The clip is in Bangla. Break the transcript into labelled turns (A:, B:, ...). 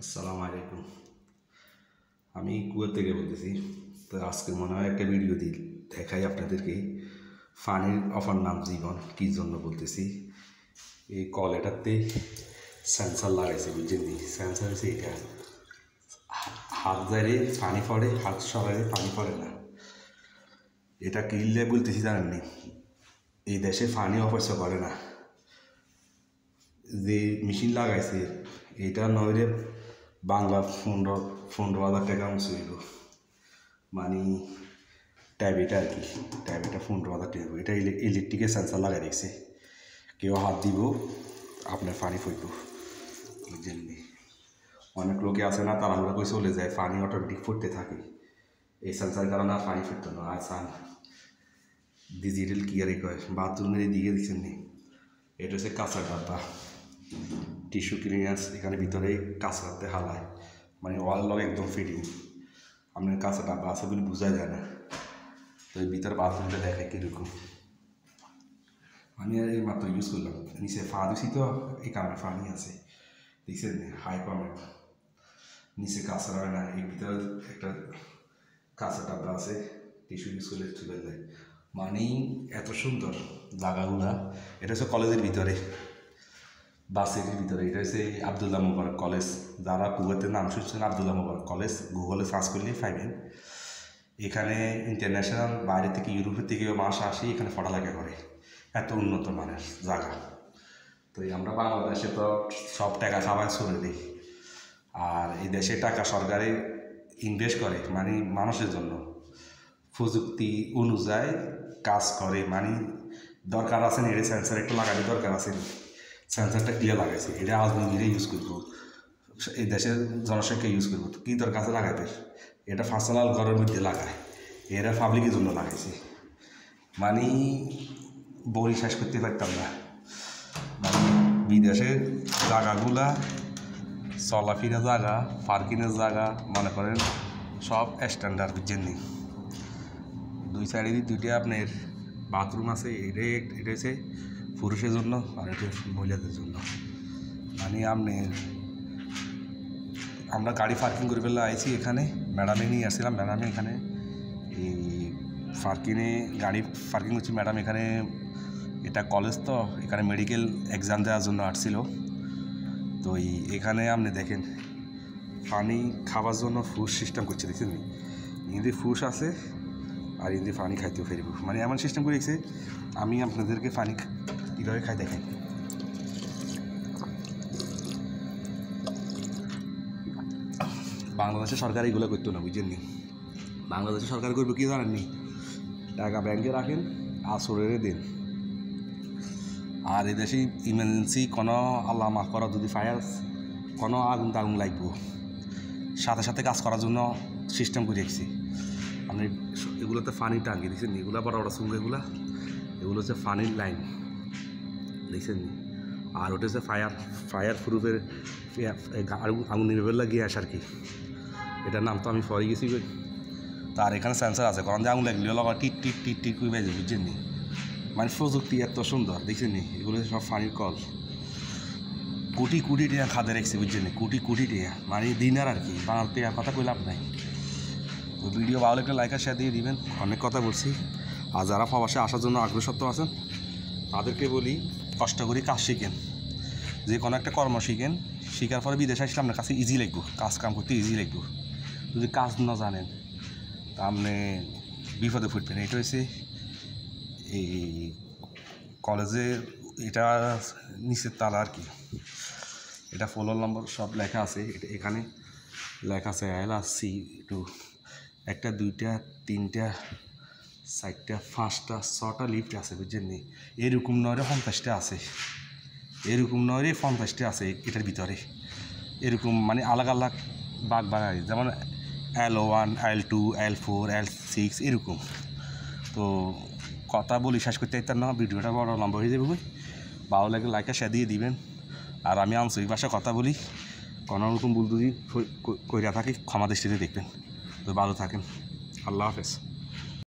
A: আসসালামু আলাইকুম। আমি কুয়েত থেকে বলতেছি। তো আজকে মনে হয় একটা ভিডিও দেখাই আপনাদেরকে। ফানির অফার নাম জীবন কী জন্য বলতেছি। এই কল এটাতে সেন্সার লাগাইছে, বুঝছেন নি? সেন্সার হচ্ছে এটা, হাত যাইলে পানি পড়ে, হাত সরাইলে পানি পড়ে না। এটা কিনলে বলতেছি জানেননি, এই দেশে পানি অপচয় করে না। যে মেশিন লাগাইছে এটা নইলে বাংলা 15,000 টাকা চলব, মানে ট্যাব এটা আর কি। ট্যাব এটা 15,000 টাকা। এটা ইলেকট্রিকের সেন্সার লাগাই রেখেছে, কেউ হাত দিব আপনার পানি ফুটব, বুঝলেন। অনেক লোকে আছে না, তারা করে চলে যায়, পানি অটোমেটিক ফুটতে থাকে। এই সেন্সার কারণে আর পানি ফুটতো না। আর সান ডিজিটাল কিয়ারে কয় বাথরুমের দিকে দিচ্ছেন নি, এটা হচ্ছে কাঁচা ডাব্বা, টিস্যু ক্লিনার্স। এখানে ভিতরে কাঁচাতে হালায়, মানে ওয়াল লগ একদম ফিটিং। আপনার কাঁচা ডাব্বা আছে বলে বোঝা যায় না। তো এই ভিতরে বাথরুমটা দেখে কীরকম। আমি এই মাত্র ইউজ করলাম, নিচে ফা দিছি তো এই কারণে পানি আছে, দেখছেন হাই কমেন্ট। নিচে কাঁচা হয় না, এই ভিতরে একটা কাঁচা ডাব্বা আছে, টিস্যু ইউজ করলে চলে যায়। মানে এত সুন্দর জায়গাগুলা। এটা হচ্ছে কলেজের ভিতরে, বাসের ভিতরে। এটা হচ্ছে আবদুল্লাহ মুবারক কলেজ। যারা কুয়েতের নাম শুনছেন, আবদুল্লাহ মুবারক কলেজ গুগলে সার্চ করলেই পাইবেন। এখানে ইন্টারন্যাশনাল বাইরে থেকে, ইউরোপের থেকেও মানুষ আসে এখানে পড়ালেখা করে। এত উন্নত মানের জায়গা। তো আমরা বাংলাদেশে তো সব টাকা খাবার চলে দিই, আর এই দেশে টাকা সরকারে ইনভেস্ট করে, মানে মানুষের জন্য প্রযুক্তি অনুযায়ী কাজ করে। মানে দরকার আছে না, এটা সেন্সার একটু লাগালে দরকার আছে, সেন্সারটা ক্লিয়ার লাগাইছে। এটা আজমিরে ইউজ করবো, এই দেশের জনসংখ্যা ইউজ করবো, তো কী দরকার আছে লাগাইতে। এটা পার্সোনাল ঘরের মধ্যে লাগায়, এরা পাবলিকের জন্য লাগাইছে। মানে বড়ি শেষ করতে পারতাম না। মানে বিদেশের জায়গাগুলা চলাফেরা জায়গা, পার্কিংয়ের জায়গা মনে করেন সব স্ট্যান্ডার্ড, বুঝছেন নি। দুই সাইডে দুইটা আপনার বাথরুম আছে। এটা হচ্ছে পুরুষের জন্য আর এটা মহিলাদের জন্য। মানে আমরা গাড়ি পার্কিং করে ফেলে আইছি এখানে, ম্যাডামে নিয়ে আসছিলাম। ম্যাডামে এখানে এই পার্কিংয়ে গাড়ি পার্কিং করছি। ম্যাডাম এখানে, এটা কলেজ তো, এখানে মেডিকেল এক্সাম দেওয়ার জন্য আসছিল। তো এখানে আপনি দেখেন পানি খাবার জন্য ফুড সিস্টেম করছে, দেখছেন ইন্দি ফুস আছে আর ইন্দি পানি খাইতেও ফেরব। মানে এমন সিস্টেম করে রেখেছে। আমি আপনাদেরকে পানি কীভাবে খাই দেখেন। বাংলাদেশের সরকার এগুলো করতো না, বুঝছেন নি। বাংলাদেশের সরকার করবে কী জানেননি, টাকা ব্যাংকে রাখেন আর সরে দেন। আর এদেশে ইমার্জেন্সি কোনো আল্লাহ মাফ করা যদি ফায়ার কোনো আগুন লাগবো, সাথে সাথে কাজ করার জন্য সিস্টেম করে রেখেছি। আপনি এগুলোতে পানি টাঙ্গি দেখছেন, এগুলো বড় বড় চুঙ্গ, এগুলো হচ্ছে পানির লাইন, দেখছেন। আর ওটা হচ্ছে ফায়ার প্রুফের আগুন নিভেবেল লাগিয়ে আসে আর কি। এটার নাম তো আমি পরে গেছি। তার এখানে সেন্সার আছে, কারণ যে আগুন লাগলে লগা টিট টিট টিট টিট করে বাজে, বুঝছেন নি। মানে প্রযুক্তি এত সুন্দর, দেখছেন নি। এগুলো সব পানির কল, কোটি কোটি টাকা খাদে রেখেছে, বুঝছেন নি। কোটি কোটি টাকা, মানে দিনের আর কি। বাংলাতে আর কথা কই লাভ নাই। তো ভিডিও ভালো একটা লাইক আর শেয়ার দিয়ে দিবেন। অনেক কথা বলছি। আর যারা প্রবাসে আসার জন্য আগ্রসত্ব আছেন তাদেরকে বলি, কষ্ট করে কাজ শিখেন, যে কোনো একটা কর্ম শিখেন। শিখার পরে বিদেশে আসলে আপনার কাছে ইজি লাগবে, কাজ কাম করতে ইজি লাগবে। যদি কাজ না জানেন তা আপনি বিপদে ফুটবেন। এটা হচ্ছে এই কলেজের, এটা নিচের তালা আর কি। এটা ফোন নম্বর সব লেখা আছে। এটা এখানে লেখা আছে LRC2। 1 2 3 4 5 6টা লিফট আছে, বুঝছেন নি। এরকম নয় 50টা আছে, এরকম নয় 50টা আছে এটার ভিতরে। এরকম মানে আলাদা আলাদা বাঘ বানায়, যেমন L1 L2 L4 L6 এরকম। তো কথা বলি শেষ করতে চাইতাম না, ভিডিওটা বড় লম্বা হয়ে যাবে। ভালো লাগে লাইক আর শেয়ার দিয়ে দিবেন। আর আমি আঞ্চলিক ভাষায় কথা বলি, কোনো রকম ভুল যদি কইরা থাকি ক্ষমা দৃষ্টিতে দেখবেন। তো ভালো থাকেন, আল্লাহ হাফেজ।